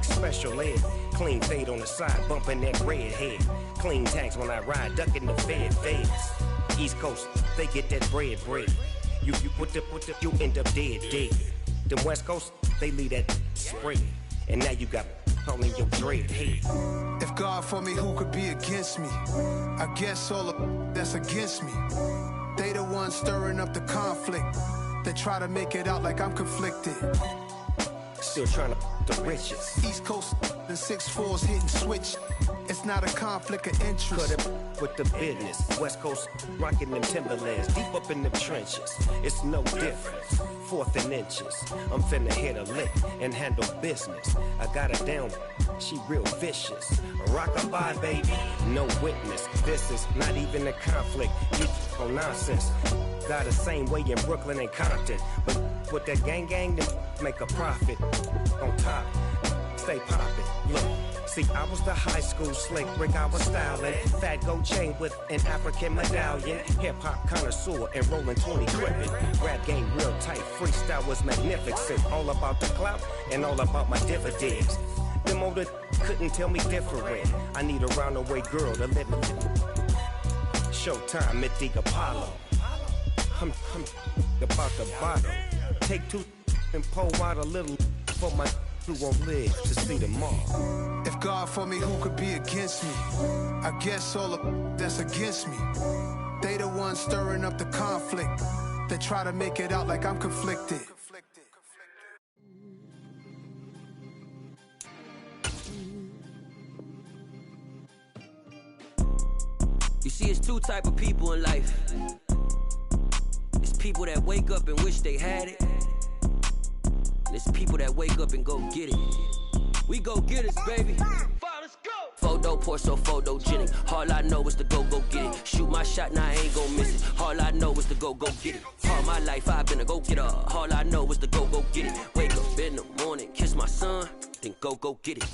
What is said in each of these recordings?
special ed. Clean fade on the side, bumping that red head. Clean tags when I ride, ducking the feds. East Coast, they get that bread. You you end up dead. Them West Coast, they leave that spread. And now you got all in your dread head. If God for me, who could be against me? I guess all of that's against me. They the ones stirring up the conflict. They try to make it out like I'm conflicted. Still trying to the riches. East Coast the 6'4s hitting switch. It's not a conflict of interest. Cut it with the business. West Coast rocking them Timberlands deep up in the trenches. It's no difference. 4th and inches. I'm finna hit a lick and handle business. I got her down. She real vicious. Rock-a-bye, baby. No witness. This is not even a conflict. You on nonsense. Got the same way in Brooklyn and Compton. But with that gang, then make a profit. On top, stay poppin'. Look, see, I was the high school slick brick, I was styling. Fat gold chain with an African medallion. Hip-hop connoisseur and rolling 20 gripping. Rap game real tight, freestyle was magnificent. All about the clout and all about my dividends. Them older couldn't tell me different. I need a roundaway girl to live in. Showtime, Mythic Apollo. I'm about the bottom. Take 2 and pour out a little for my who won't live to see tomorrow. If God for me, who could be against me? I guess all of that's against me. They the ones stirring up the conflict. They try to make it out like I'm conflicted. You see, it's 2 type of people in life. It's people that wake up and wish they had it. And it's people that wake up and go get it. We go get it, baby. Let's go. Photo pour so photogenic. All I know is to go get it. Shoot my shot, now I ain't gon' miss it. All I know is to go get it. All my life I've been a go-getter. All I know is to go get it. Wake up in the morning, kiss my son, then go get it.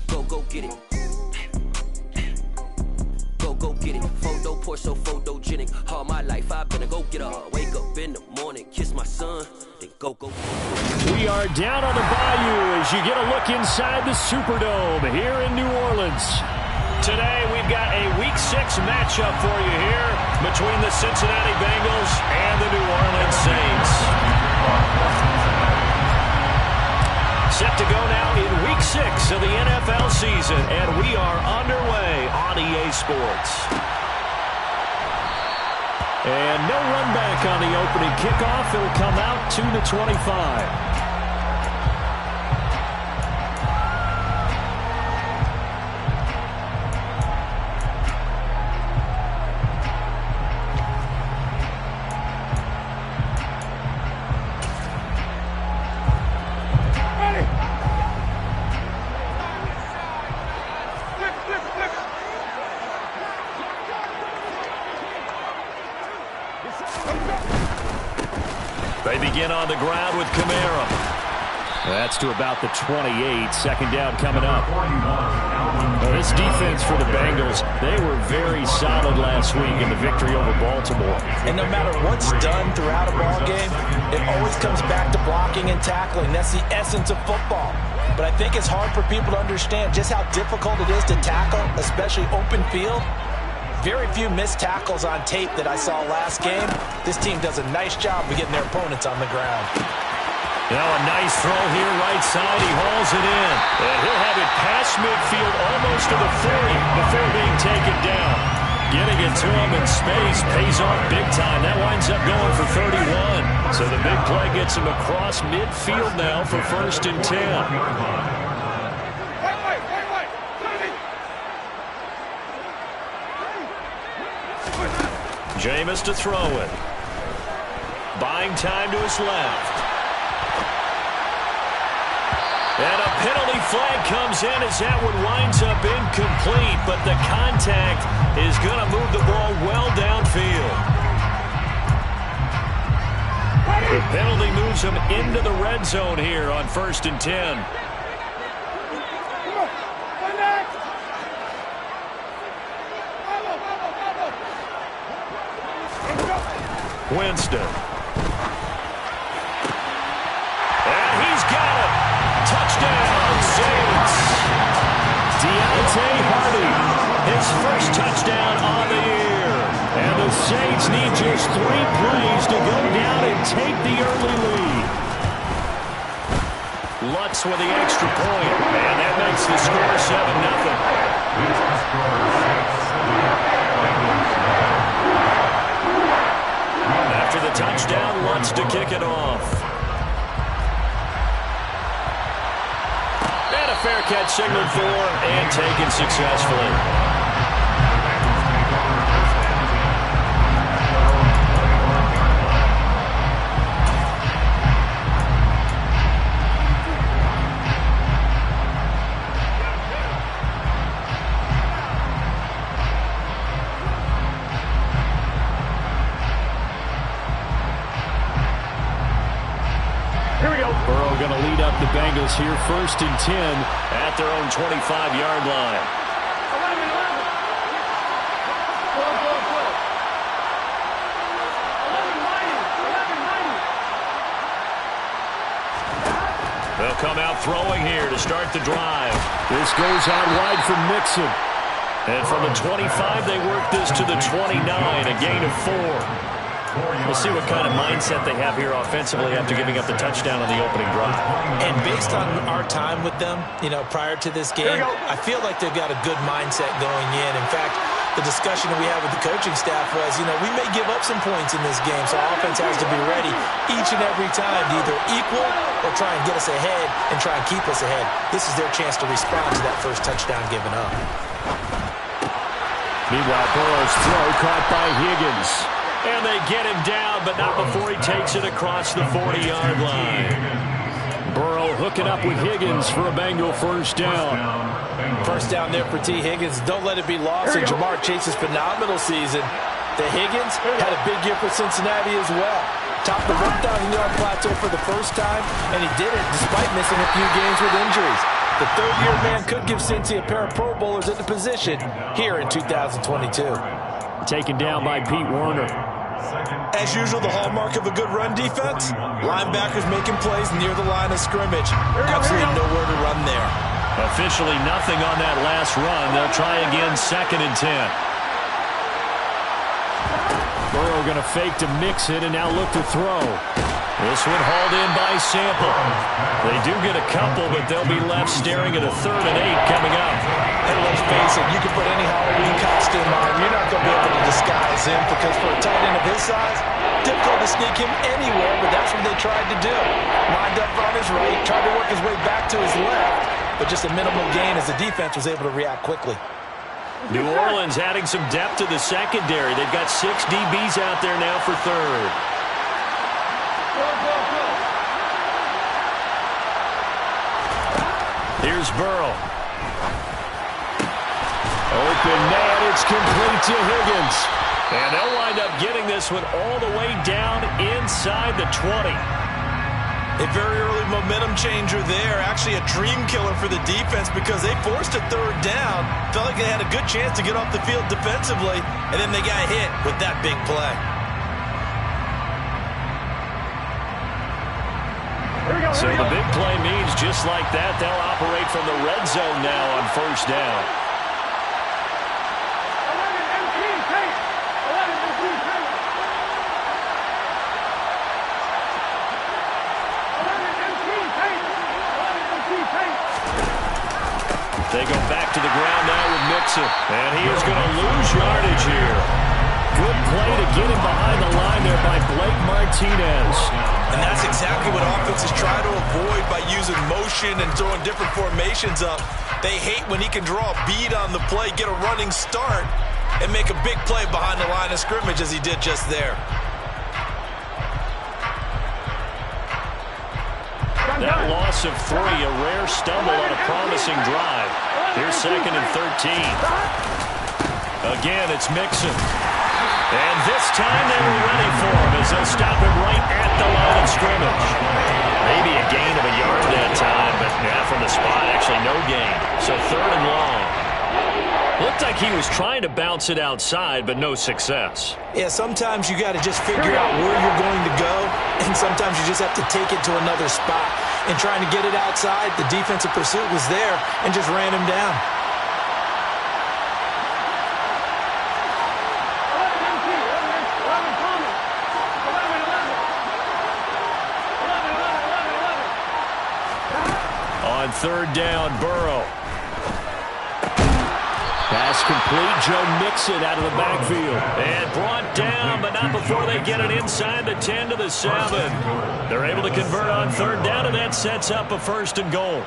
Go get it. Go get it. Photo pour so photogenic. All my life I've been a go-getter. Wake up in the morning, kiss my son, then go get it. We are down on the bayou as you get a look inside the Superdome here in New Orleans. Today we've got a Week 6 matchup for you here between the Cincinnati Bengals and the New Orleans Saints. Set to go now in Week 6 of the NFL season, and we are underway on EA Sports. And no run back on the opening kickoff. It'll come out 2-25. They begin on the ground with Kamara. That's to about the 28. Second down coming up. Well, this defense for the Bengals, they were very solid last week in the victory over Baltimore. And no matter what's done throughout a ball game, it always comes back to blocking and tackling. That's the essence of football. But I think it's hard for people to understand just how difficult it is to tackle, especially open field. Very few missed tackles on tape that I saw last game. This team does a nice job of getting their opponents on the ground. Now a nice throw here, right side. He hauls it in. And he'll have it past midfield almost to the 40 before being taken down. Getting it to him in space pays off big time. That winds up going for 31. So the big play gets him across midfield now for 1st and 10. Jameis to throw it. Buying time to his left. And a penalty flag comes in as that one winds up incomplete, but the contact is going to move the ball well downfield. The penalty moves him into the red zone here on 1st and 10. Winston. And he's got it. His first touchdown on the year. And the Saints need just 3 plays to go down and take the early lead. Lutz with the extra point. And that makes the score 7-0. After the touchdown, Lutz to kick it off. And a fair catch signaled for and taken successfully. Burrow going to lead up the Bengals here, 1st and 10 at their own 25-yard line. They'll come out throwing here to start the drive. This goes out wide from Mixon. And from the 25, they work this to the 29, a gain of 4. We'll see what kind of mindset they have here offensively after giving up the touchdown on the opening drive. And based on our time with them, prior to this game, I feel like they've got a good mindset going in. In fact, the discussion that we had with the coaching staff was, we may give up some points in this game, so our offense has to be ready each and every time to either equal or try and get us ahead and try and keep us ahead. This is their chance to respond to that first touchdown given up. Meanwhile, Burrow's throw caught by Higgins. And they get him down, but not before he takes it across the 40-yard line. Burrow hooking up with Higgins for a Bengal first down. First down there for T. Higgins. Don't let it be lost in Jamar Chase's phenomenal season. The Higgins had a big year for Cincinnati as well. Topped the 1,000-yard plateau for the first time, and he did it despite missing a few games with injuries. The third-year man could give Cincy a pair of Pro Bowlers at the position here in 2022. Taken down by Pete Werner. As usual, the hallmark of a good run defense, linebackers making plays near the line of scrimmage. Absolutely nowhere to run there. Officially nothing on that last run. They'll try again, 2nd and 10. Burrow going to fake to Mixon and now look to throw. This one hauled in by Sample. They do get a couple, but they'll be left staring at a 3rd and 8 coming up. And let's face it, you can put any Halloween costume on. You're not going to be able to disguise him because for a tight end of his size, difficult to sneak him anywhere, but that's what they tried to do. Lined up on his right, tried to work his way back to his left, but just a minimal gain as the defense was able to react quickly. New Orleans adding some depth to the secondary. They've got 6 DBs out there now for 3rd. Here's Burrow. Open man, it's complete to Higgins. And they'll wind up getting this one all the way down inside the 20. A very early momentum changer there. Actually a dream killer for the defense because they forced a 3rd down. Felt like they had a good chance to get off the field defensively, and then they got hit with that big play. So the big play means just like that, they'll operate from the red zone now on 1st down. They go back to the ground now with Mixon. And he is going to lose yardage here. Good play to get him behind the line there by Blake Martinez. And that's exactly what offenses try to avoid by using motion and throwing different formations up. They hate when he can draw a bead on the play, get a running start, and make a big play behind the line of scrimmage as he did just there. That loss of 3, a rare stumble on a promising drive. Here's 2nd and 13. Again, it's Mixon. And this time they were ready for him as they'll stop him right at the line of scrimmage. Maybe a gain of a yard that time, but from the spot, actually no gain. So 3rd and long. Looked like he was trying to bounce it outside, but no success. Yeah, sometimes you got to just figure out where you're going to go, and sometimes you just have to take it to another spot. And trying to get it outside, the defensive pursuit was there and just ran him down. on third down, Burrow. Pass complete. Joe Mixon out of the backfield. And brought down, but not before they get it inside the 10 to the 7. They're able to convert on third down, and that sets up a 1st and goal.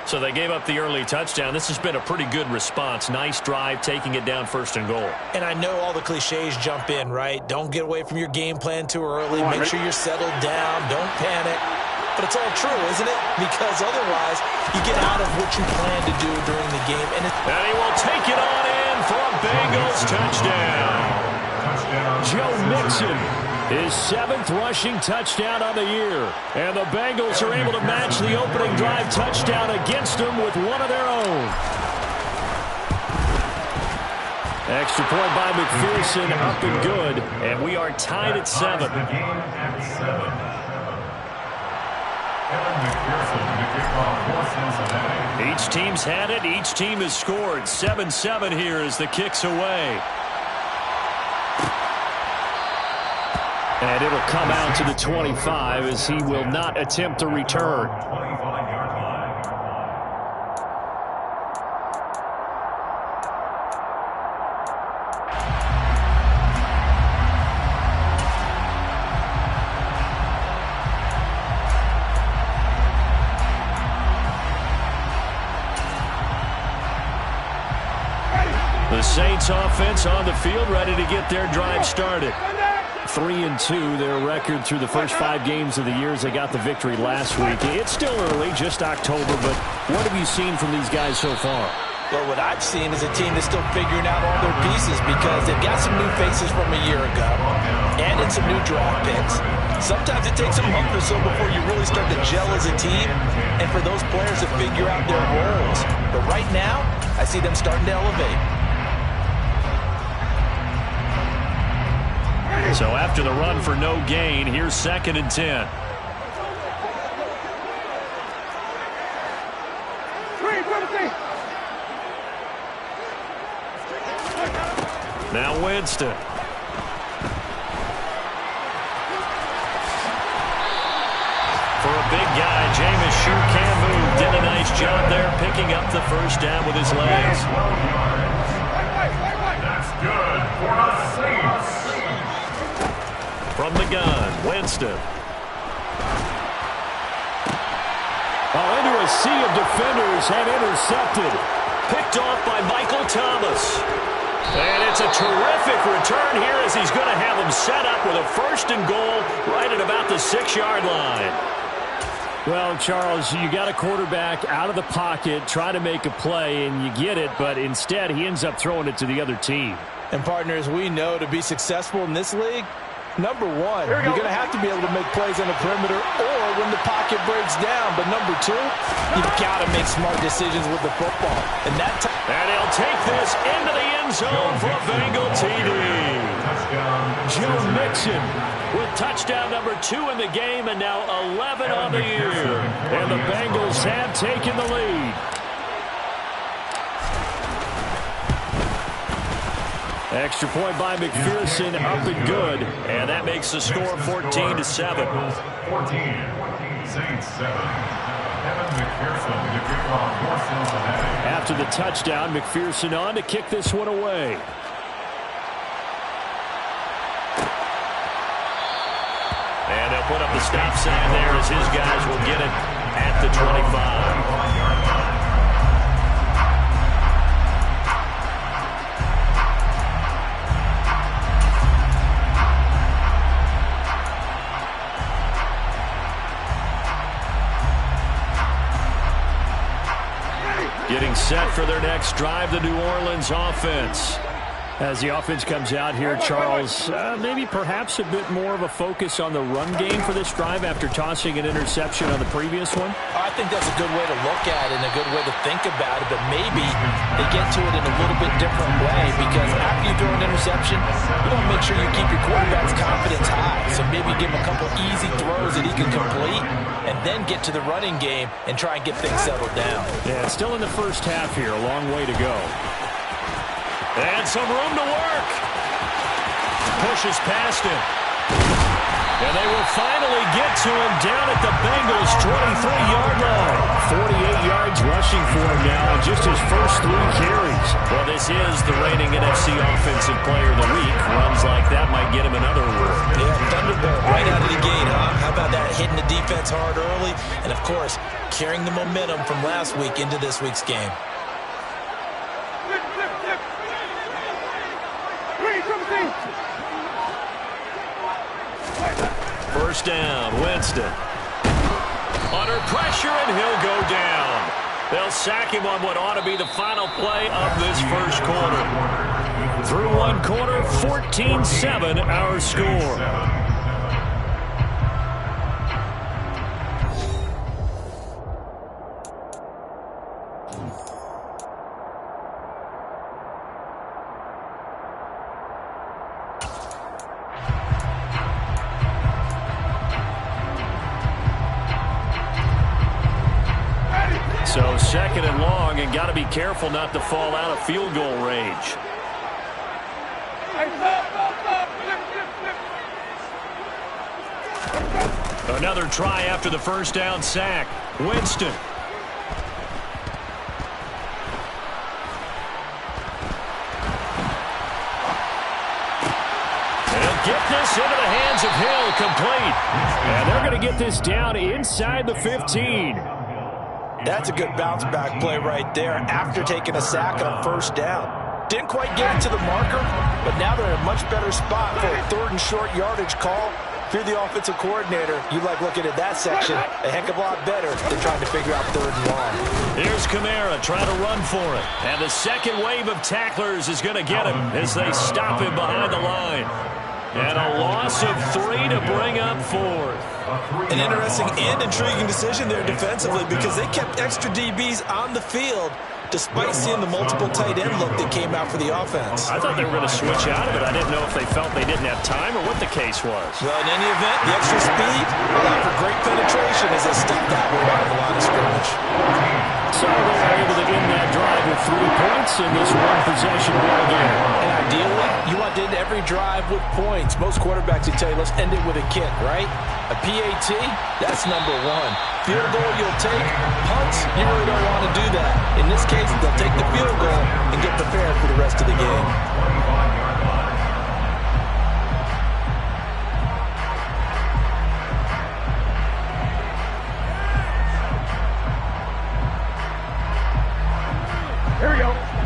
So they gave up the early touchdown. This has been a pretty good response. Nice drive, taking it down 1st and goal. And I know all the cliches jump in, right? Don't get away from your game plan too early. Make sure you're settled down. Don't panic. But it's all true, isn't it? Because otherwise, you get out of what you plan to do during the game. And he will take it on in for a Bengals touchdown. Joe Mixon, his 7th rushing touchdown on the year. And the Bengals are able to match the opening drive touchdown against them with one of their own. Extra point by McPherson, up and good. And we are tied at 7. Each team's had it. Each team has scored. 7-7 here as the kick's away. And it'll come out to the 25 as he will not attempt to return. The Saints offense on the field, ready to get their drive started. 3-2, their record through the first 5 games of the year as they got the victory last week. It's still early, just October, but what have you seen from these guys so far? Well, what I've seen is a team that's still figuring out all their pieces because they've got some new faces from a year ago and in some new draft picks. Sometimes it takes a month or so before you really start to gel as a team and for those players to figure out their roles. But right now, I see them starting to elevate. So after the run for no gain, here's 2nd and 10. Now Winston. For a big guy, Jameis sure can move. Did a nice job there picking up the 1st down with his legs. That's good for the Saints. From the gun, Winston. Into a sea of defenders and intercepted. Picked off by Michael Thomas. And it's a terrific return here as he's going to have them set up with a 1st and goal right at about the 6-yard line. Well, Charles, you got a quarterback out of the pocket, try to make a play, and you get it, but instead he ends up throwing it to the other team. And partners, we know to be successful in this league, number one, you're going to have to be able to make plays on the perimeter or when the pocket breaks down. But number two, you've got to make smart decisions with the football. And he'll take this into the end zone for a Bengal TD. Joe Mixon with touchdown number 2 in the game and now 11 on the year. And the Bengals have taken the lead. Extra point by McPherson, up and good. And that makes the score 14-7. 14, Saints 7. Evan McPherson to kick off for Cincinnati. After the touchdown, McPherson on to kick this one away. And they'll put up the stop sign there as his guys will get it at the 25. Getting set for their next drive, the New Orleans offense. As the offense comes out here, Charles, maybe perhaps a bit more of a focus on the run game for this drive after tossing an interception on the previous one? I think that's a good way to look at it and a good way to think about it, but maybe they get to it in a little bit different way because after you throw an interception, you want to make sure you keep your quarterback's confidence high. So maybe give him a couple easy throws that he can complete and then get to the running game and try and get things settled down. Yeah, it's still in the first half here, a long way to go. And some room to work. Pushes past him. And they will finally get to him down at the Bengals' 23-yard line. 48 yards. rushing for him now on just his first 3 carries. Well, this is the reigning NFC Offensive Player of the Week. Runs like that might get him another award. Yeah, thunderbolt right out of the gate, huh? How about that, hitting the defense hard early? And, of course, carrying the momentum from last week into this week's game. First down, Winston. Under pressure, and he'll go down. They'll sack him on what ought to be the final play of this first quarter. Through one quarter, 14-7 our score. So second and long, and got to be careful not to fall out of field goal range. Another try after the first down sack. Winston. They'll get this into the hands of Hill, complete. And they're going to get this down inside the 15. That's a good bounce-back play right there after taking a sack on first down. Didn't quite get it to the marker, but now they're in a much better spot for a 3rd and short yardage call. If you're the offensive coordinator, you like looking at that section a heck of a lot better than trying to figure out 3rd and long. Here's Kamara trying to run for it. And the second wave of tacklers is going to get him as they stop him behind the line. And a loss of 3 to bring up 4th. An interesting and intriguing decision there defensively because they kept extra DBs on the field despite seeing the multiple tight end look that came out for the offense. I thought they were going to switch out of it. I didn't know if they felt they didn't have time or what the case was. Well, in any event, the extra speed allowed for great penetration as they stepped that way out of the line of scrimmage. So they're able to end that drive with 3 points in this one-possession ball game. And ideally, you want to end every drive with points. Most quarterbacks would tell you, let's end it with a kick, right? A PAT, that's number 1. Field goal you'll take. Punts, you really don't want to do that. In this case, they'll take the field goal and get prepared for the rest of the game.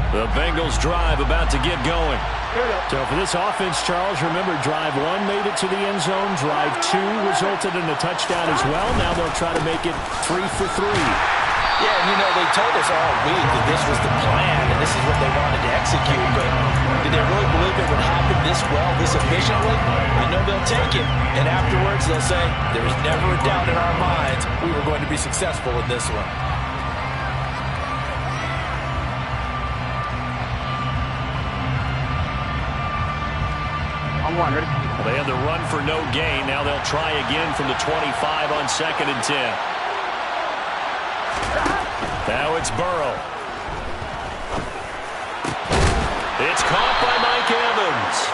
The Bengals drive about to get going. So for this offense, Charles, remember drive 1 made it to the end zone. Drive 2 resulted in a touchdown as well. Now they'll try to make it 3 for 3. Yeah, and you know, they told us all week that this was the plan and this is what they wanted to execute. But did they really believe it would happen this well, this efficiently? I know they'll take it. And afterwards, they'll say, there was never a doubt in our minds we were going to be successful in this one. They had the run for no gain. Now they'll try again from the 25 on 2nd and 10. Now it's Burrow. It's caught by Mike Evans.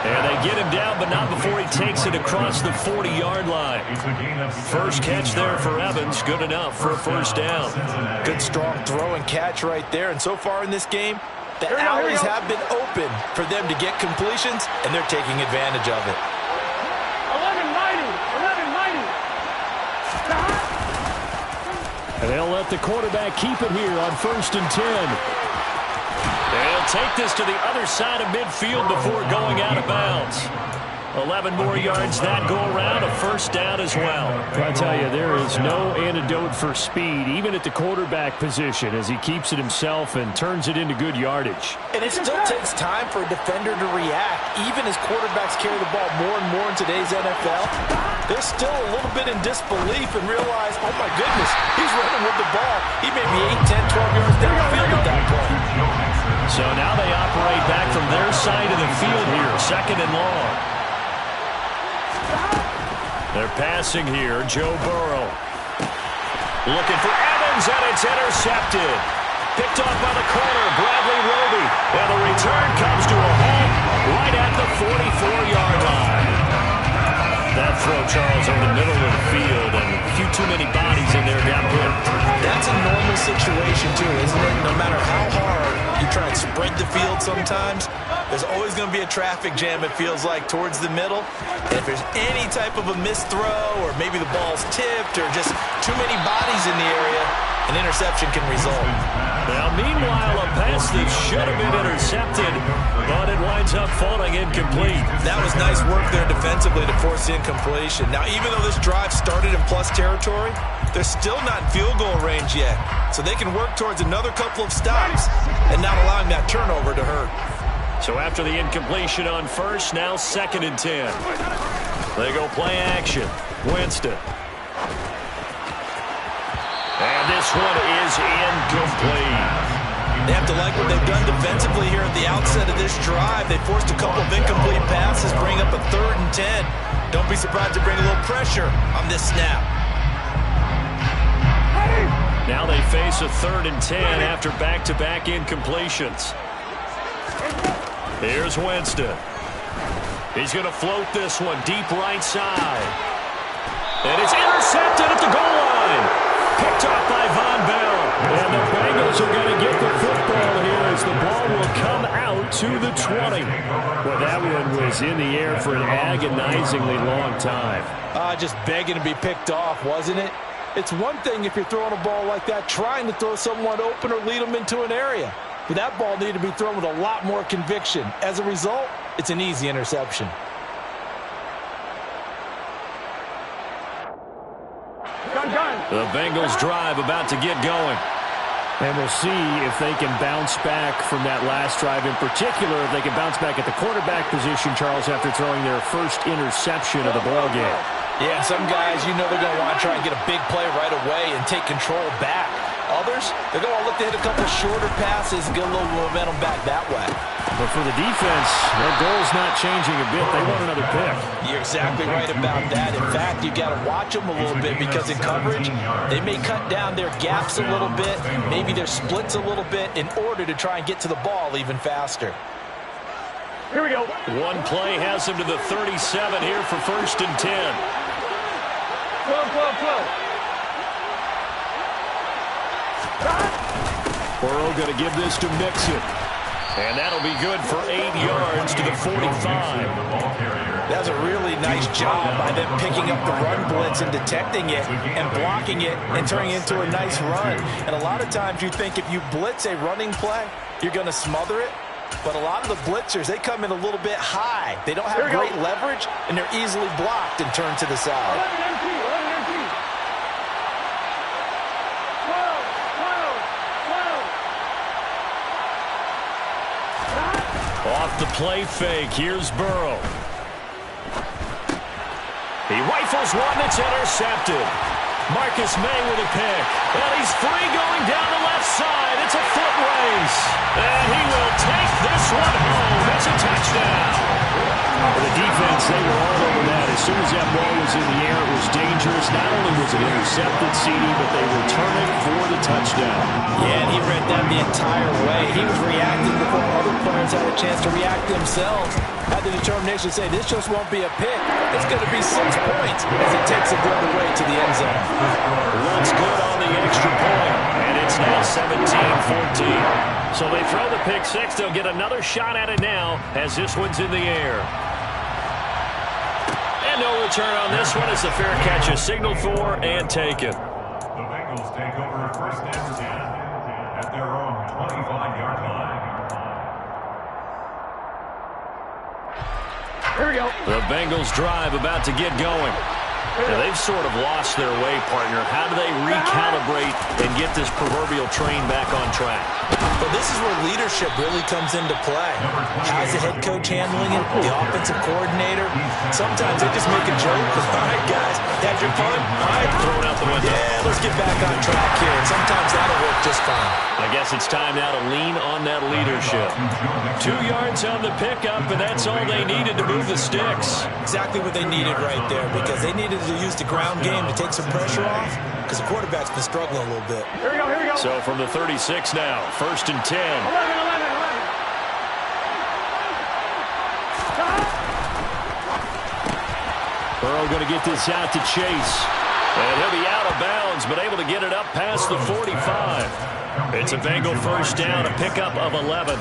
And they get him down, but not before he takes it across the 40-yard line. First catch there for Evans. Good enough for a first down. Good, strong throw and catch right there. And so far in this game, the alleys have been open for them to get completions, and they're taking advantage of it. 11-90. And they'll let the quarterback keep it here on 1st and 10. They'll take this to the other side of midfield before going out of bounds. 11 more yards that go around, a first down as well. I tell you, there is no antidote for speed, even at the quarterback position, as he keeps it himself and turns it into good yardage. And it still takes time for a defender to react, even as quarterbacks carry the ball more and more in today's NFL. They're still a little bit in disbelief and realize, oh my goodness, he's running with the ball. He may be 8, 10, 12 yards downfield at that point. So now they operate back from their side of the field here, 2nd and long. They're passing here. Joe Burrow looking for Evans, and it's intercepted. Picked off by the corner, Bradley Roby. And the return comes to a halt right at the 44-yard line. That throw, Charles, over the middle of the field, and a few too many bodies in there got picked. That's a normal situation, too, isn't it? No matter how hard you try and spread the field sometimes, there's always going to be a traffic jam, it feels like, towards the middle. And if there's any type of a missed throw or maybe the ball's tipped or just too many bodies in the area, an interception can result. Now, meanwhile, a pass that should have been intercepted, but it winds up falling incomplete. That was nice work there defensively to force the incompletion. Now, even though this drive started in plus territory, they're still not in field goal range yet. So they can work towards another couple of stops and not allowing that turnover to hurt. So after the incompletion on first, now 2nd and 10. They go play action. Winston. And this one is incomplete. They have to like what they've done defensively here at the outset of this drive. They forced a couple of incomplete passes, bring up a 3rd and 10. Don't be surprised to bring a little pressure on this snap. Now they face a 3rd and 10 after back-to-back incompletions. Here's Winston. He's going to float this one deep right side. And it's intercepted at the goal line. Picked off by Von Bell. And the Bengals are going to get the football here as the ball will come out to the 20. Well, that one was in the air for an agonizingly long time. Just begging to be picked off, wasn't it? It's one thing if you're throwing a ball like that, trying to throw someone open or lead them into an area. But that ball needed to be thrown with a lot more conviction. As a result, it's an easy interception. The Bengals drive about to get going. And we'll see if they can bounce back from that last drive. In particular, if they can bounce back at the quarterback position, Charles, after throwing their first interception of the ballgame. Yeah, some guys, you know they're going to want to try and get a big play right away and take control back. Others, they're going to look to hit a couple shorter passes and get a little momentum back that way. But for the defense, their goal's not changing a bit. They want another pick. You're exactly right about that. In fact, you've got to watch them a little bit because in coverage, they may cut down their gaps a little bit, maybe their splits a little bit in order to try and get to the ball even faster. Here we go. One play has him to the 37 here for 1st and 10. 12. Burrow going to give this to Mixon. And that'll be good for 8 yards to the 45. That's a really nice job by them picking up the run blitz and detecting it and blocking it and turning it into a nice run. And a lot of times you think if you blitz a running play, you're going to smother it. But a lot of the blitzers, they come in a little bit high. They don't have great leverage, and they're easily blocked and turned to the side. Off the play fake, here's Burrow. He rifles one that's intercepted. Marcus May with a pick. And he's free going down the left side. It's a foot race. And he will take this one home. It's a touchdown. For the defense, they were all over that. As soon as that ball was in the air, it was dangerous. Not only was it intercepted, CD, but they return it for the touchdown. Yeah, and he read that the entire way. He was reacting before other players had a chance to react themselves. Had the determination to say, this just won't be a pick. It's going to be 6 points as he takes it the other way to the end zone. One's good on the extra point, and it's now 17-14. So they throw the pick six. They'll get another shot at it now as this one's in the air. And no return on this one as the fair catch is signaled for and taken. The Bengals take over 1st and 10 at their own 25-yard line. Here we go. The Bengals drive about to get going. Now, they've sort of lost their way, partner. How do they recalibrate and get this proverbial train back on track? Well, this is where leadership really comes into play. How's the head coach handling it? The offensive coordinator? Sometimes they just make a joke. All right, guys, had your fun? All right, thrown out the window. Yeah, let's get back on track here. And sometimes that'll work just fine. I guess it's time now to lean on that leadership. 2 yards on the pickup, and that's all they needed to move the sticks. Exactly what they needed right there, because they needed to use the ground game to take some pressure off, because the quarterback's been struggling a little bit. Here we go, here we go. So from the 36 now, 1st and 10. 11. Burrow going to get this out to Chase. And he'll be out of bounds, but able to get it up past the 45. It's a Bengal first down, a pickup of 11.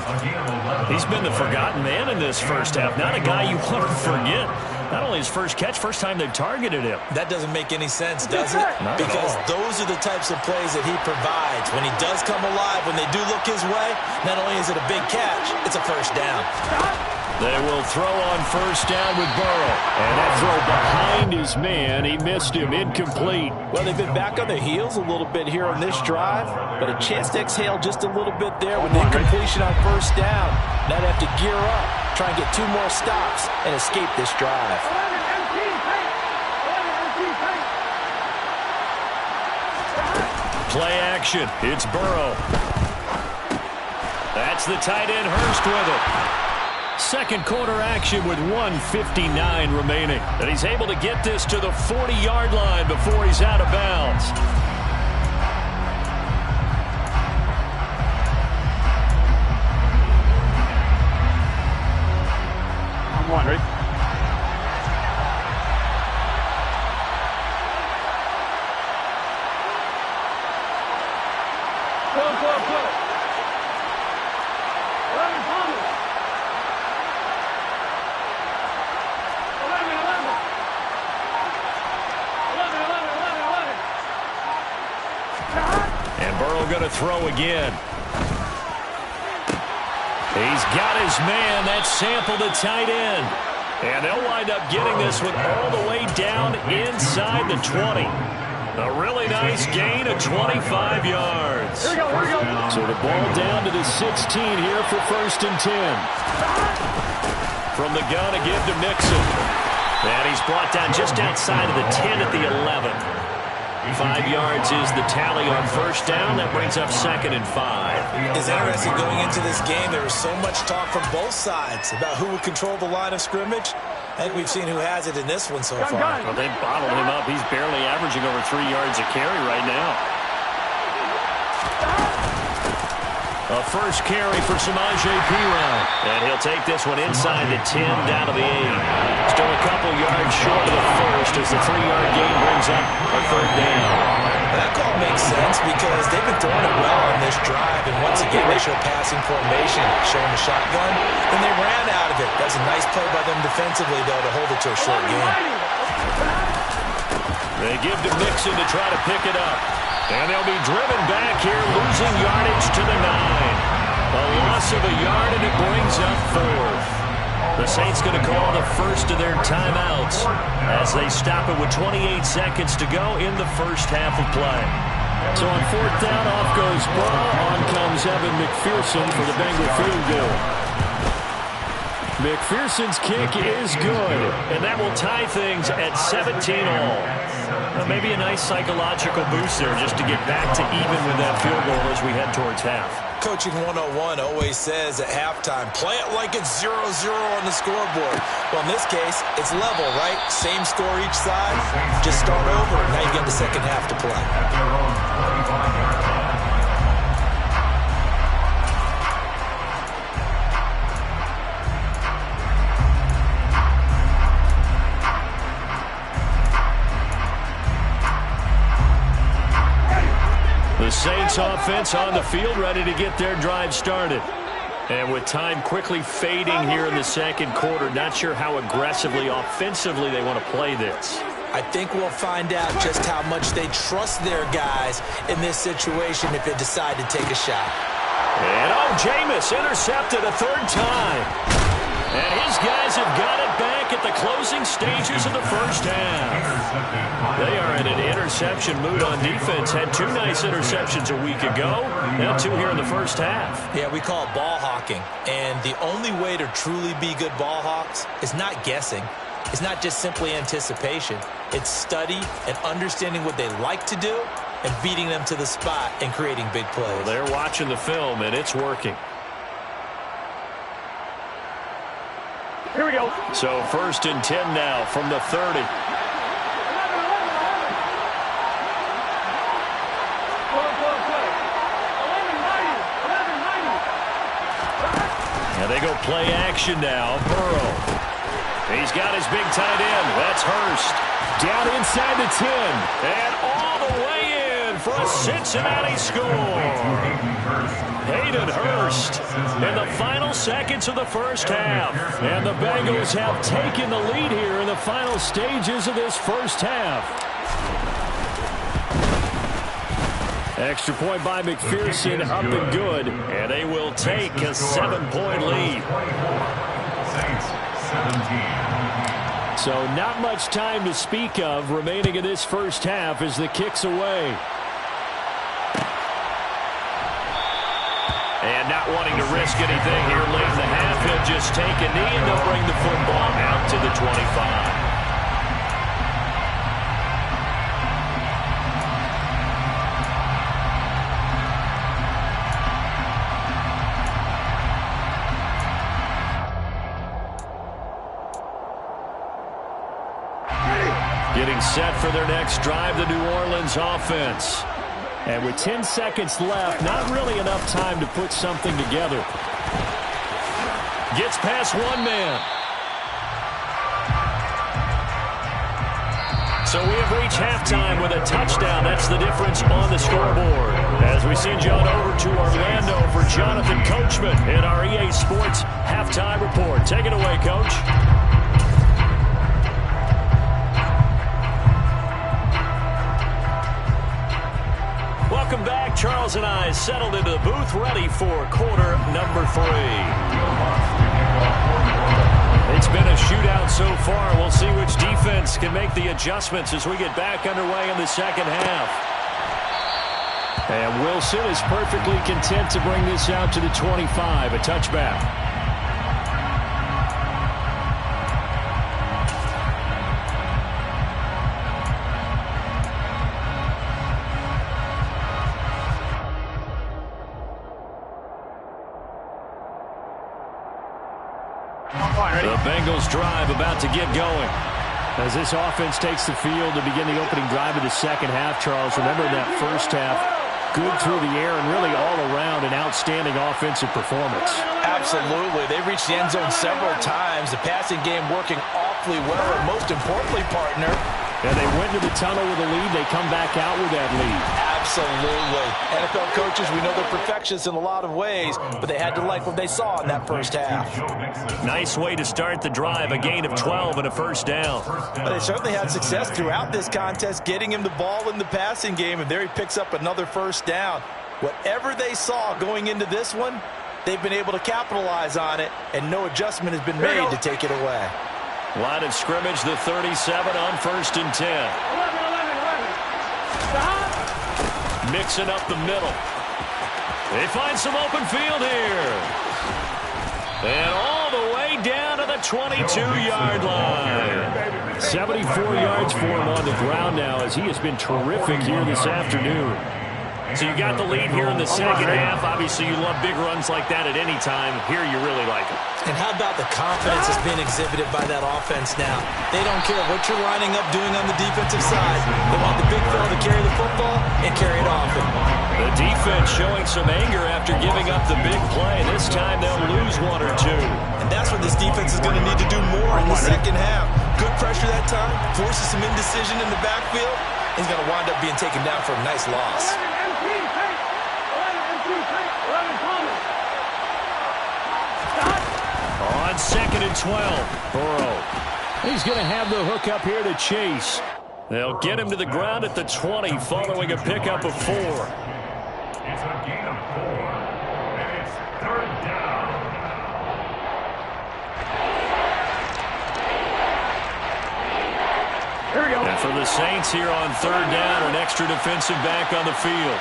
He's been the forgotten man in this first half. Not a guy you want to forget. Not only his first catch, first time they've targeted him. That doesn't make any sense, does it? Because those are the types of plays that he provides. When he does come alive, when they do look his way, not only is it a big catch, it's a first down. They will throw on first down with Burrow. And that throw behind his man. He missed him. Incomplete. Well, they've been back on their heels a little bit here on this drive, but a chance to exhale just a little bit there with incompletion on first down. Now they have to gear up, try and get 2 more stops, and escape this drive. Play action. It's Burrow. That's the tight end Hurst with it. Second quarter action with 1:59 remaining. And he's able to get this to the 40-yard line before he's out of bounds. I'm on, ready? Go. 11 Thomas. 11. And Burrow going to throw again. He's got his man. That's Sample, the tight end. And they'll wind up getting this one all the way down inside the 20. A really nice gain of 25 yards. Here we go. So the ball down to the 16 here for 1st and 10. From the gun to give to Mixon. And he's brought down just outside of the 10 at the 11. 5 yards is the tally on first down. That brings up 2nd and 5. It's interesting going into this game. There was so much talk from both sides about who would control the line of scrimmage. I think we've seen who has it in this one so far. Well, they bottled him up. He's barely averaging over 3 yards a carry right now. A first carry for Samaje Perine. And he'll take this one inside the 10 down to the 8. Still a couple yards short of the first as the 3-yard gain brings up a 3rd down. That call makes sense because they've been throwing it well on this drive. And once again, they show passing formation, showing the shotgun. Then they ran out of it. That's a nice play by them defensively, though, to hold it to a short game. They give to Mixon to try to pick it up. And they'll be driven back here, losing yardage to the 9. A loss of a yard, and it brings up 4th. The Saints going to call the first of their timeouts as they stop it with 28 seconds to go in the first half of play. So on 4th down, off goes Burrow. On comes Evan McPherson for the Bengal field goal. McPherson's kick is good, and that will tie things at 17-all. Maybe a nice psychological boost there just to get back to even with that field goal as we head towards half. Coaching 101 always says at halftime, play it like it's 0-0 on the scoreboard. Well, in this case, it's level, right? Same score each side. Just start over. Now you get the second half to play. The Saints offense on the field, ready to get their drive started. And with time quickly fading here in the second quarter, not sure how aggressively, offensively they want to play this. I think we'll find out just how much they trust their guys in this situation if they decide to take a shot. And Jameis intercepted a 3rd time. And his guys have got it back at the closing stages of the first half. They are in an interception mood on defense. Had 2 nice interceptions a week ago. Now 2 here in the first half. Yeah, we call it ball hawking. And the only way to truly be good ball hawks is not guessing. It's not just simply anticipation. It's study and understanding what they like to do and beating them to the spot and creating big plays. Well, they're watching the film, and it's working. Here we go. So 1st and 10 now from the 30. And they go play action now. Burrow. He's got his big tight end. That's Hurst. Down inside the 10. And all the way in for a Cincinnati score. Hayden Hurst in the final seconds of the first half. And the Bengals have taken the lead here in the final stages of this first half. Extra point by McPherson, up and good. And they will take a 7-point lead. Saints, 17. So not much time to speak of remaining in this first half as the kick's away. And not wanting to risk anything here late in the half, he'll just take a knee and they'll bring the football out to the 25. Getting set for their next drive, the New Orleans offense. And with 10 seconds left, not really enough time to put something together. Gets past one man. So we have reached halftime with a touchdown. That's the difference on the scoreboard. As we send you on over to Orlando for Jonathan Coachman in our EA Sports halftime report. Take it away, Coach. Welcome back. Charles and I settled into the booth, ready for quarter number 3. It's been a shootout so far. We'll see which defense can make the adjustments as we get back underway in the second half. And Wilson is perfectly content to bring this out to the 25, a touchback. The Bengals drive about to get going. As this offense takes the field to begin the opening drive of the second half, Charles, remember that first half, good through the air and really all around an outstanding offensive performance. Absolutely. They reached the end zone several times. The passing game working awfully well, and most importantly, partner. And they went to the tunnel with a lead. They come back out with that lead. Absolutely. NFL coaches, we know they're perfectionists in a lot of ways, but they had to like what they saw in that first half. Nice way to start the drive, a gain of 12 and a first down. But they certainly had success throughout this contest, getting him the ball in the passing game, and there he picks up another first down. Whatever they saw going into this one, they've been able to capitalize on it, and no adjustment has been made to take it away. Line of scrimmage, the 37 on 1st and 10. Mixing up the middle. They find some open field here. And all the way down to the 22-yard line. 74 yards for him on the ground now as he has been terrific here this afternoon. So you got the lead here in the second half. Obviously, you love big runs like that at any time. Here, you really like it. And how about the confidence that's being exhibited by that offense now? They don't care what you're lining up doing on the defensive side. They want the big fella to carry the football and carry it often. The defense showing some anger after giving up the big play. This time, they'll lose one or two. And that's what this defense is going to need to do more in the second half. Good pressure that time, forces some indecision in the backfield. He's going to wind up being taken down for a nice loss. On 2nd and 12, Burrow. He's going to have the hook up here to Chase. They'll get him to the ground at the 20 following a pickup of 4. It's a gain of 4, and it's 3rd down. Here we go. And for the Saints here on 3rd down, an extra defensive back on the field.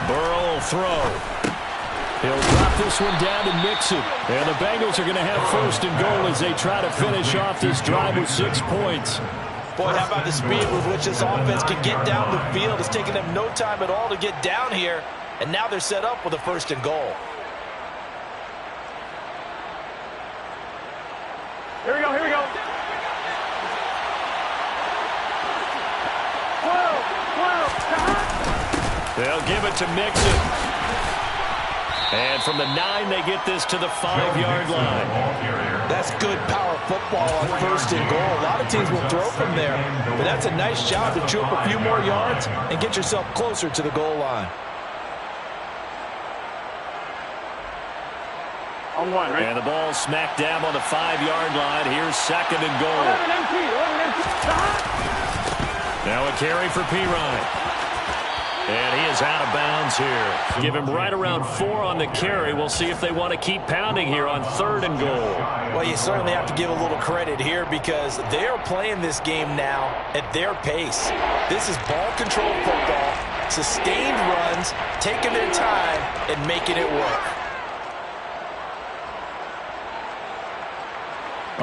Burrow will throw. He'll drop this one down to Mixon. And the Bengals are going to have 1st and goal as they try to finish off this drive with 6 points. Boy, how about the speed with which this offense can get down the field? It's taken them no time at all to get down here. And now they're set up with a 1st and goal. Here we go, here we go. 12. They'll give it to Mixon. And from the 9, they get this to the 5-yard line. That's good power football on 1st and goal. A lot of teams will throw from there, but that's a nice job to chew up a few more yards and get yourself closer to the goal line. On one, right? And the ball smacked down on the 5-yard line. Here's 2nd and goal. Now a carry for Pirine. And he is out of bounds here. Give him right around 4 on the carry. We'll see if they want to keep pounding here on 3rd and goal. Well, you certainly have to give a little credit here because they are playing this game now at their pace. This is ball control football, sustained runs, taking their time, and making it work.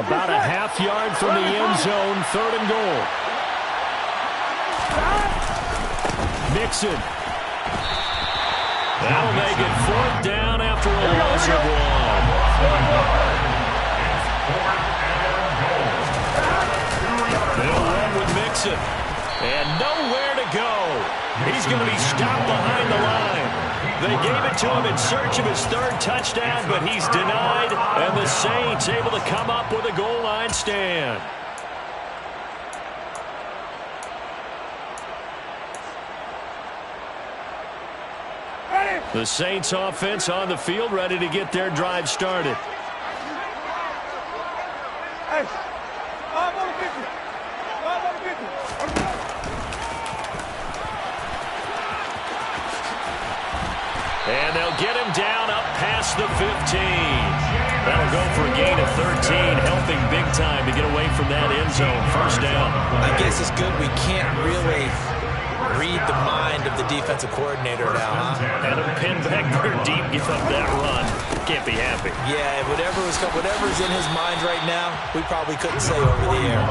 About a half yard from the end zone, 3rd and goal. Mixon. That'll make it 4th down after a loss of 1. They'll run with Mixon. And nowhere to go. He's going to be stopped behind the line. They gave it to him in search of his 3rd touchdown, but he's denied. And the Saints able to come up with a goal line stand. The Saints offense on the field, ready to get their drive started. And they'll get him down up past the 15. That'll go for a gain of 13, helping big time to get away from that end zone. 1st down. I guess it's good we can't really read the mind of the defensive coordinator now, huh? And a pin back there deep, give up that run. Can't be happy. Yeah, whatever's in his mind right now, we probably couldn't say over the air.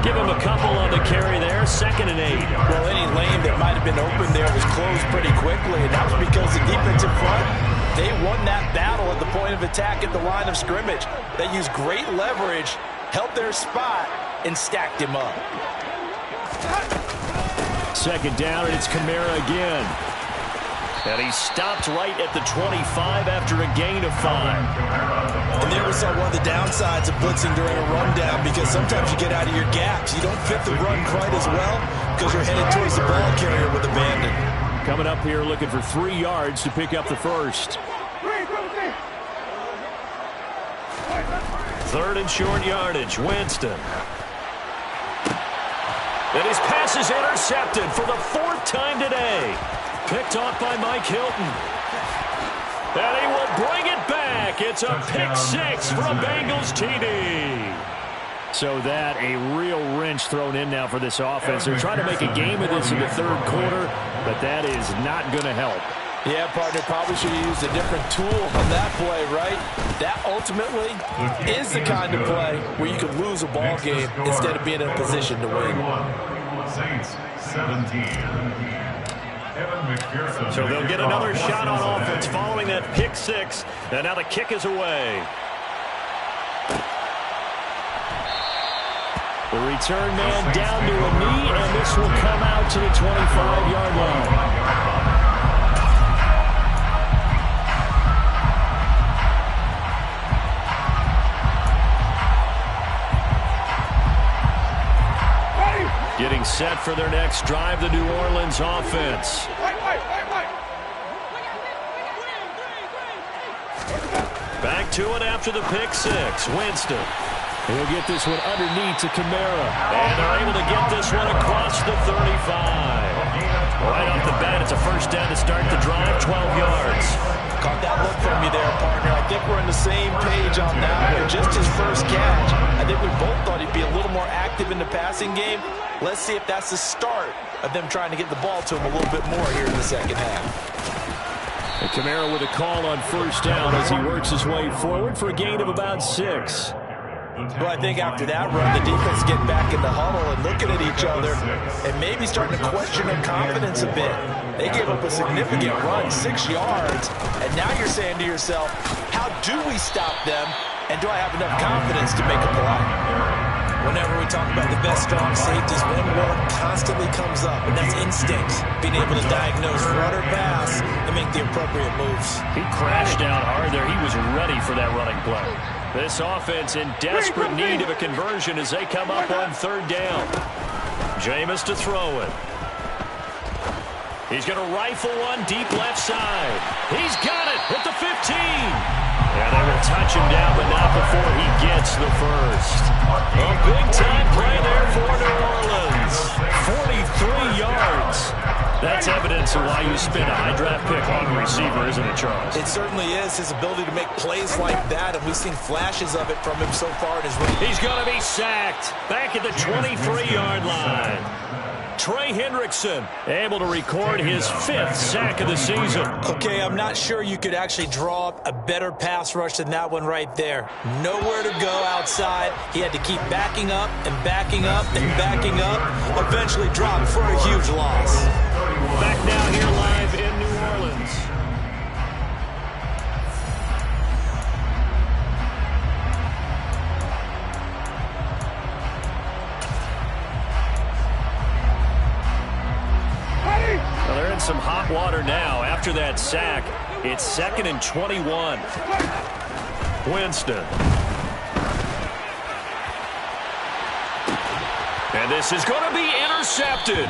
Give him a couple on the carry there, 2nd and 8. Well, any lane that might have been open there was closed pretty quickly, and that was because the defensive front, they won that battle at the point of attack at the line of scrimmage. They used great leverage, held their spot, and stacked him up. 2nd down, and it's Kamara again. And he stopped right at the 25 after a gain of 5. And there we saw one of the downsides of blitzing during a rundown because sometimes you get out of your gaps. You don't fit the run quite as well because you're headed towards the ball carrier with abandon. Coming up here looking for 3 yards to pick up the 1st. 3rd and short yardage, Winston. And his pass is intercepted for the 4th time today. Picked off by Mike Hilton. And he will bring it back. It's a pick 6 for a Bengals TD. So that a real wrench thrown in now for this offense. They're trying to make a game of this in the 3rd quarter, but that is not going to help. Yeah, partner, probably should have used a different tool on that play, right? That ultimately is the kind of play where you could lose a ball game instead of being in a position to win. Saints 17. So they'll get another shot on offense following that pick 6, and now the kick is away. The return man down to a knee, and this will come out to the 25-yard line. Getting set for their next drive, the New Orleans offense. Back to it after the pick 6. Winston. He'll get this one underneath to Kamara. And they're able to get this one across the 35. Right off the bat, it's a 1st down to start the drive, 12 yards. Caught that look from you there, partner. I think we're on the same page on that one. Just his first catch. I think we both thought he'd be a little more active in the passing game. Let's see if that's the start of them trying to get the ball to him a little bit more here in the 2nd half. And Kamara with a call on 1st down as he works his way forward for a gain of about 6. Well, I think after that run, the defense getting back in the huddle and looking at each other and maybe starting to question their confidence a bit. They gave up a significant run, 6 yards, and now you're saying to yourself, how do we stop them, and do I have enough confidence to make a play? Whenever we talk about the best strong safeties, one word constantly comes up, and that's instinct. Being able to diagnose run or pass and make the appropriate moves. He crashed down hard there. He was ready for that running play. This offense in desperate need of a conversion as they come up on third down. Jameis to throw it. He's going to rifle one deep left side. He's got it at the 15. And they will touch him down, but not before he gets the first. A big-time play there for New Orleans. 43 yards. That's evidence of why you spend a high draft pick on a receiver, isn't it, Charles? It certainly is. His ability to make plays like that, and we've seen flashes of it from him so far in his run. He's going to be sacked back at the 23-yard line. Trey Hendrickson able to record his 5th sack of the season. Okay, I'm not sure you could actually draw up a better pass rush than that one right there. Nowhere to go outside. He had to keep backing up and backing up and backing up. Eventually dropped for a huge loss. Back now here live in New Orleans. Well, they're in some hot water now. After that sack, it's 2nd and 21. Winston. And this is going to be intercepted.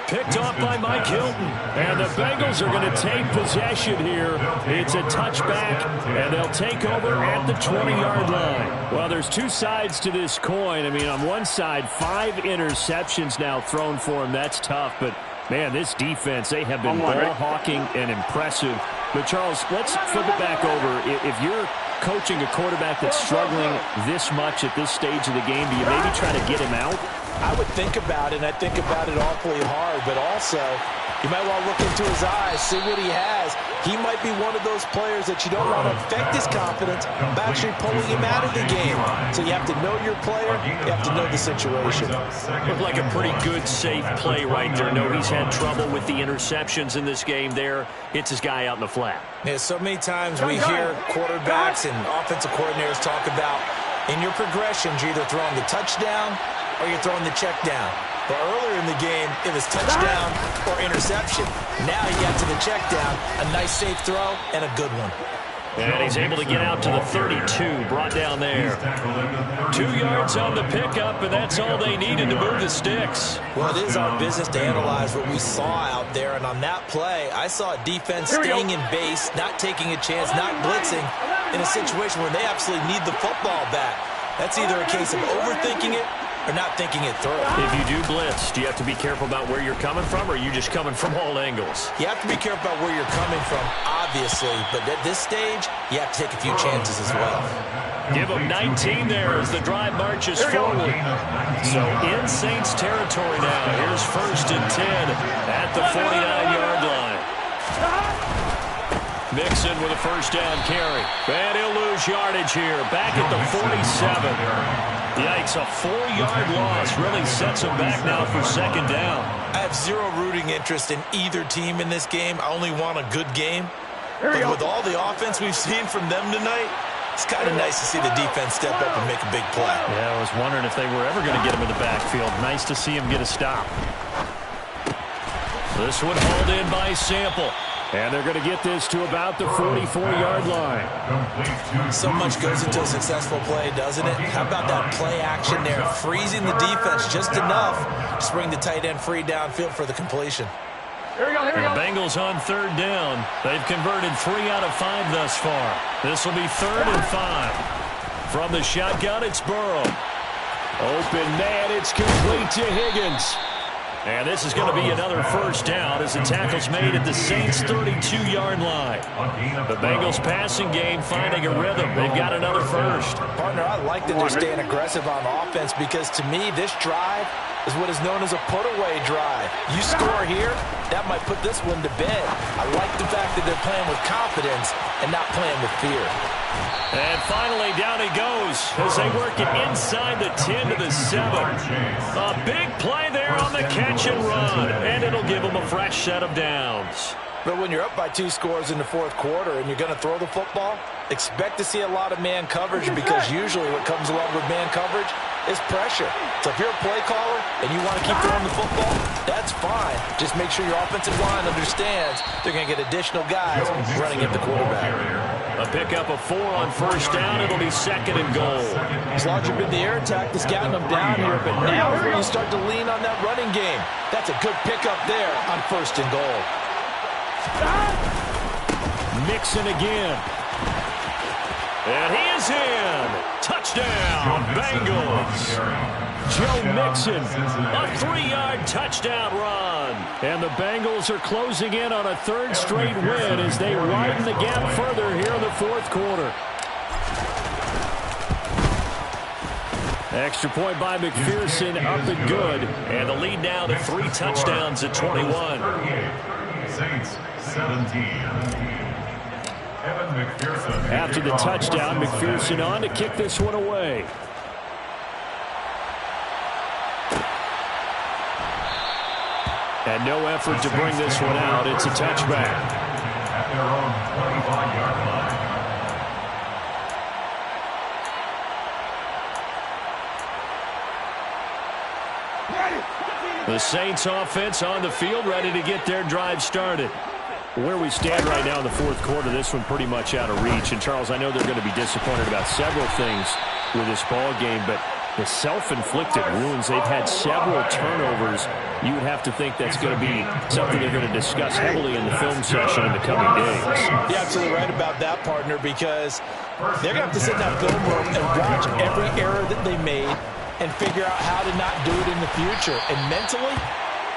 Picked off by Mike Hilton. And the Bengals are going to take possession here. It's a touchback, and they'll take over at the 20-yard line. Well, there's two sides to this coin. I mean, on one side, 5 interceptions now thrown for him. That's tough, but man, this defense, they have been ball-hawking and impressive. But, Charles, let's flip it back over. If you're coaching a quarterback that's struggling this much at this stage of the game, do you maybe try to get him out? I would think about it, and I think about it awfully hard, but also you might want to look into his eyes, see what he has. He might be one of those players that you don't want to affect his confidence by actually pulling him out of the game. So you have to know your player, you have to know the situation. Looked like a pretty good, safe play right there. No, he's had trouble with the interceptions in this game there. Hits his guy out in the flat. Yeah, so many times we hear quarterbacks and offensive coordinators talk about in your progressions, you're either throwing the touchdown or you're throwing the check down. But earlier in the game, it was touchdown or interception. Now you got to the check down, a nice safe throw, and a good one. And he's able to get out to the 32, brought down there. 2 yards on the pickup, and that's all they needed to move the sticks. Well, it is our business to analyze what we saw out there, and on that play, I saw a defense staying in base, not taking a chance, not blitzing, in a situation where they absolutely need the football back. That's either a case of overthinking it or not thinking it through. If you do blitz, do you have to be careful about where you're coming from, or are you just coming from all angles? You have to be careful about where you're coming from, obviously, but at this stage, you have to take a few chances as well. Give them 19 there as the drive marches forward. So in Saints territory now. Here's 1st and 10 at the 49-yard line. Mixon with a 1st down carry. And he'll lose yardage here. Back at the 47. Yikes, a 4-yard loss really sets him back now for 2nd down. I have zero rooting interest in either team in this game. I only want a good game. But with all the offense we've seen from them tonight, it's kind of nice to see the defense step up and make a big play. Yeah, I was wondering if they were ever going to get him in the backfield. Nice to see him get a stop. This one hauled in by Sample. And they're going to get this to about the 44-yard line. So much goes into a successful play, doesn't it? How about that play action there? Freezing the defense just enough to bring the tight end free downfield for the completion. Here we go, here we go. The Bengals on 3rd down. They've converted 3 out of 5 thus far. This will be 3rd and 5. From the shotgun, it's Burrow. Open man, it's complete to Higgins. And this is going to be another 1st down as the tackle's made at the Saints' 32-yard line. The Bengals passing game finding a rhythm. They've got another 1st. Partner, I like that they're staying aggressive on offense because to me, this drive is what is known as a put-away drive. You score here, that might put this one to bed. I like the fact that they're playing with confidence and not playing with fear. And finally, down he goes as they work it inside the 10 to the 7. A big play there on the catch and run, and it'll give them a fresh set of downs. But when you're up by 2 scores in the 4th quarter and you're going to throw the football, expect to see a lot of man coverage because usually what comes along with man coverage is pressure. So if you're a play caller and you want to keep throwing the football, that's fine. Just make sure your offensive line understands they're going to get additional guys running at the quarterback. A pickup of 4 on first down. It'll be 2nd and goal. It's largely been the air attack that's gotten them down here, but now is when you start to lean on that running game. That's a good pickup there on 1st and goal. Mixon again. And he is in. Touchdown, Bengals. Joe Mixon, a 3-yard touchdown run. And the Bengals are closing in on a 3rd straight win as they widen the gap further here in the 4th quarter. Extra point by McPherson, up and good. And the lead now to 3 touchdowns at 21. Saints 17. After the touchdown, McPherson on to kick this one away. And no effort to bring this one out. It's a touchback. At their own 25-yard line. The Saints offense on the field, ready to get their drive started. Where we stand right now in the 4th quarter, this one pretty much out of reach. And, Charles, I know they're going to be disappointed about several things with this ball game, but the self-inflicted wounds, they've had several turnovers. You would have to think that's going to be something they're going to discuss heavily in the film session in the coming days. You're absolutely right about that, partner, because they're going to have to sit in that film room and watch every error that they made and figure out how to not do it in the future. And mentally,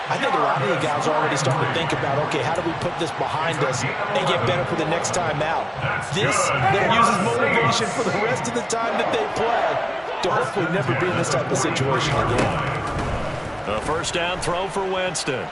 I think a lot of the guys are already starting to think about, okay, how do we put this behind us and get better for the next time out? This then uses motivation for the rest of the time that they play to hopefully never be in this type of situation again. A 1st down throw for Winston.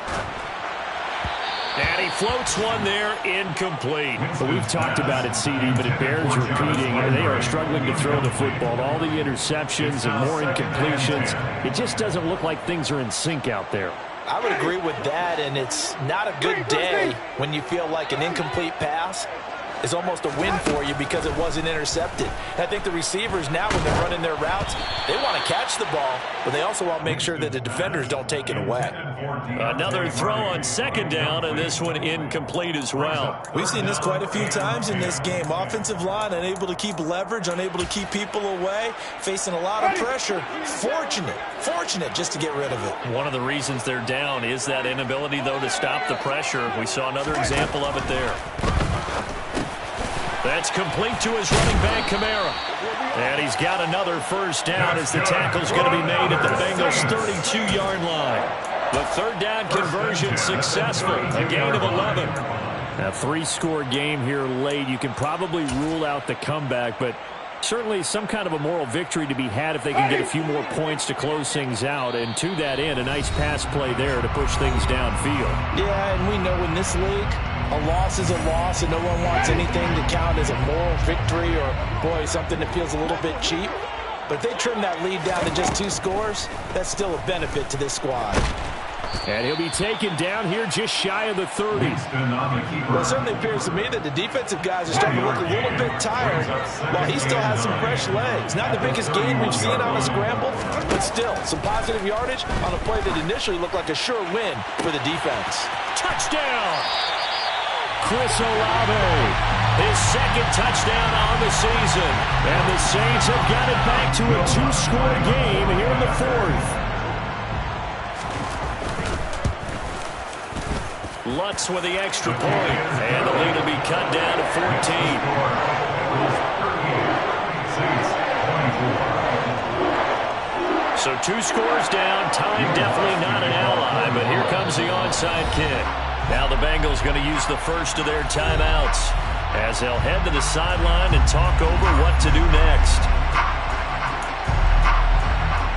And he floats one there, incomplete. But we've talked about it, CD, but it bears repeating. They are struggling to throw the football. All the interceptions and more incompletions. It just doesn't look like things are in sync out there. I would agree with that, and it's not a good day when you feel like an incomplete pass is almost a win for you because it wasn't intercepted. And I think the receivers now, when they're running their routes, they want to catch the ball, but they also want to make sure that the defenders don't take it away. Another throw on 2nd down, and this one incomplete as well. We've seen this quite a few times in this game. Offensive line unable to keep leverage, unable to keep people away, facing a lot of pressure. Fortunate just to get rid of it. One of the reasons they're down is that inability, though, to stop the pressure. We saw another example of it there. That's complete to his running back, Kamara. And he's got another 1st down as the tackle's going to be made at the Bengals' 32-yard line. The 3rd down conversion successful, a gain of 11. A 3-score game here late. You can probably rule out the comeback, but certainly some kind of a moral victory to be had if they can get a few more points to close things out. And to that end, a nice pass play there to push things downfield. Yeah, and we know in this league, a loss is a loss, and no one wants anything to count as a moral victory or, boy, something that feels a little bit cheap. But if they trim that lead down to just 2 scores, that's still a benefit to this squad. And he'll be taken down here just shy of the 30. Well, it certainly appears to me that the defensive guys are starting to look a little bit tired while he still has some fresh legs. Not the biggest gain we've seen on a scramble, but still some positive yardage on a play that initially looked like a sure win for the defense. Touchdown! Chris Olave, his 2nd touchdown on the season. And the Saints have got it back to a 2-score game here in the 4th. Lutz with the extra point, and the lead will be cut down to 14. So 2 scores down, time definitely not an ally, but here comes the onside kick. Now the Bengals going to use the first of their timeouts as they'll head to the sideline and talk over what to do next.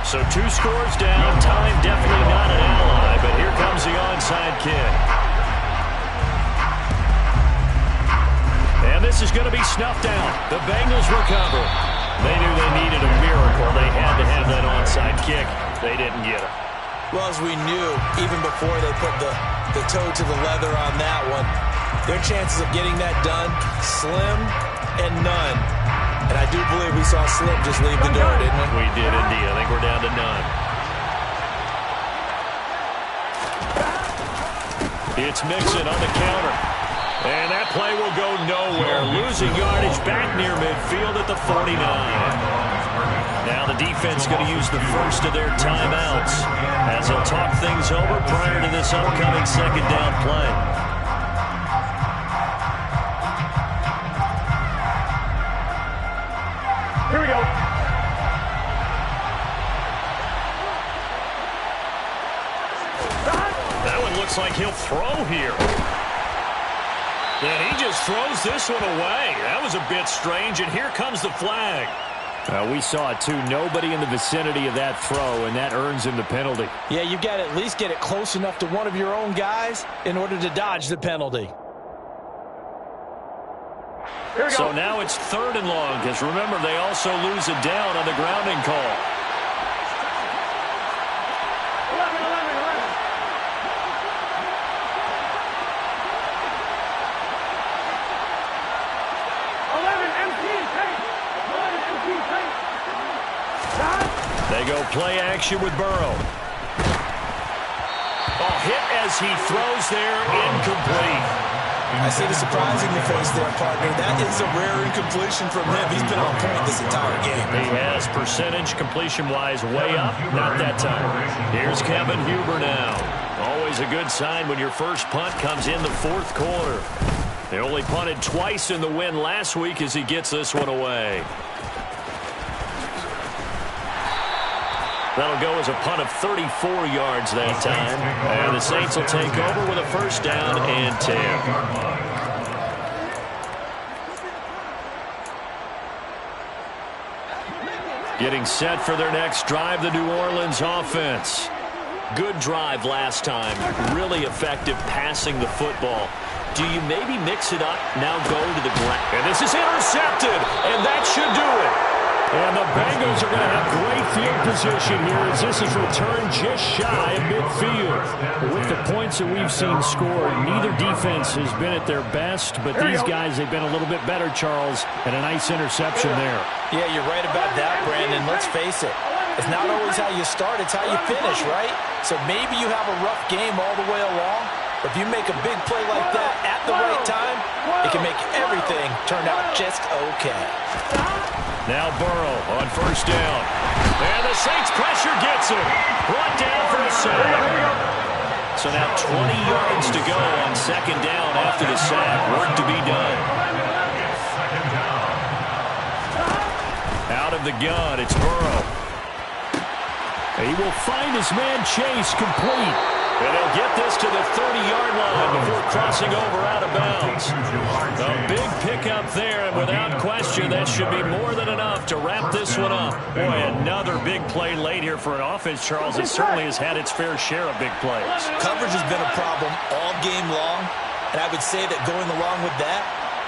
So 2 scores down, time definitely not an ally, but here comes the onside kick. And this is going to be snuffed out. The Bengals recover. They knew they needed a miracle. They had to have that onside kick. They didn't get it. Well, as we knew, even before they put the toe to the leather on that one, their chances of getting that done, slim and none. And I do believe we saw Slim just leave the door, didn't we? We did indeed. I think we're down to none. It's Mixon on the counter. And that play will go nowhere. Losing yardage back near midfield at the 49. Now the defense going to use the first of their timeouts as they'll talk things over prior to this upcoming second down play. Here we go. That one looks like he'll throw here. And he just throws this one away. That was a bit strange, and here comes the flag. We saw it, too. Nobody in the vicinity of that throw, and that earns him the penalty. Yeah, you've got to at least get it close enough to one of your own guys in order to dodge the penalty. So now it's 3rd and long, because remember, they also lose it down on the grounding call. 11 empty tape. 11 empty tape. They go play action with Burrow. Oh, hit as he throws there, incomplete. I see the surprise in your face there, partner. That is a rare incompletion from him. He's been on point this entire game. He has percentage completion-wise way up. Not that time. Here's Kevin Huber now. Always a good sign when your first punt comes in the 4th quarter. They only punted twice in the win last week as he gets this one away. That'll go as a punt of 34 yards that time. And the Saints will take over with a first down and 10. Getting set for their next drive, the New Orleans offense. Good drive last time. Really effective passing the football. Do you maybe mix it up, now go to the ground? And this is intercepted, and that should do it. And the Bengals are going to have great field position here as this is returned just shy of midfield. With the points that we've seen scored, neither defense has been at their best, but these guys, they've been a little bit better, Charles, and a nice interception there. Yeah, you're right about that, Brandon. Let's face it. It's not always how you start, it's how you finish, right? So maybe you have a rough game all the way along, but if you make a big play like that at the right time, it can make everything turn out just okay. Now Burrow on first down. And the Saints pressure gets him. Brought down for a sack. So now 20 yards to go on second down after the sack. Work to be done. Out of the gun, it's Burrow. He will find his man Chase complete. And he'll get this to the 30-yard line before crossing over out of bounds. A big pickup there, and without question, that should be more than enough to wrap this one up. Boy, another big play late here for an offense, Charles. It certainly has had its fair share of big plays. Coverage has been a problem all game long, and I would say that going along with that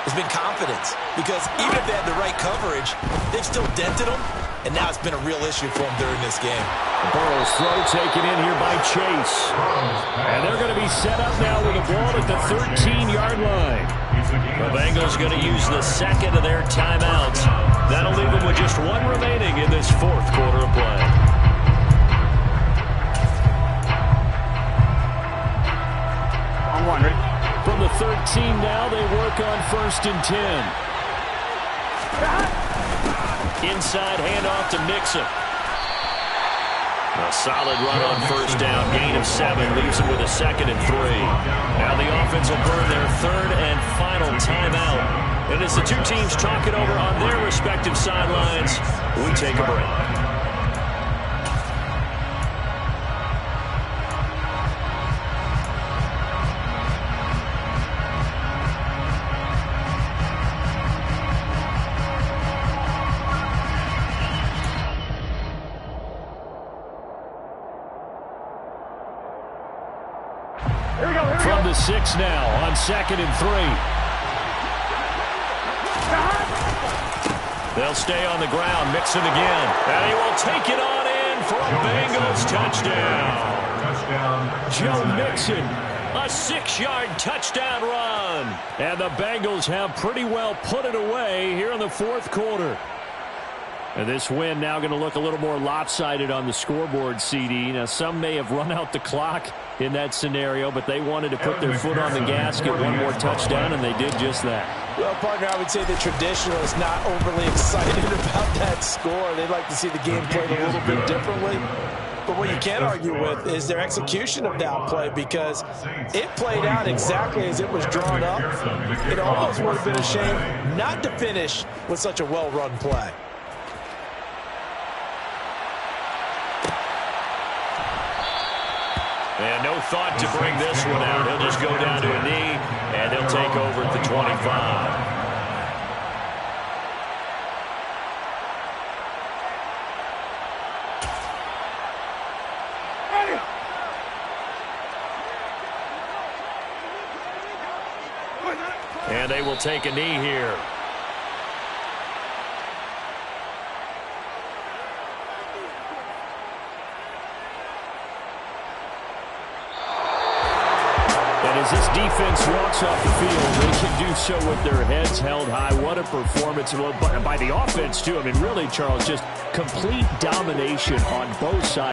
has been confidence. Because even if they had the right coverage, they've still dented them, and now it's been a real issue for them during this game. Burrow's throw taken in here by Chase. And they're going to be set up now with the ball at the 13-yard line. The Bengals going to use the second of their timeouts. That'll leave them with just one remaining in this 4th quarter of play. On one, ready? From the 13 now, they work on 1st and 10. Inside handoff to Mixon. A solid run on first down. Gain of 7 leaves them with a 2nd and 3. Now the offense will burn their 3rd and final timeout. And as the two teams talk it over on their respective sidelines, we take a break. From the 6 now on 2nd and 3. They'll stay on the ground. Mixon again. And he will take it on in for a Bengals touchdown. Joe Mixon A 6-yard touchdown run. And the Bengals have pretty well put it away here in the fourth quarter. And this win now going to look a little more lopsided on the scoreboard, CD. Now, some may have run out the clock in that scenario, but they wanted to put their foot on the gas, get one more touchdown, and they did just that. Well, partner, I would say the traditionalists not overly excited about that score. They'd like to see the game played a little bit differently. But what you can't argue with is their execution of that play, because it played out exactly as it was drawn up. It almost would have been a shame not to finish with such a well-run play. And no thought to bring this one out. He'll just go down to a knee, and they'll take over at the 25. And they will take a knee here. As this defense walks off the field, they can do so with their heads held high. What a performance by the offense, too. I mean, really, Charles, just complete domination on both sides.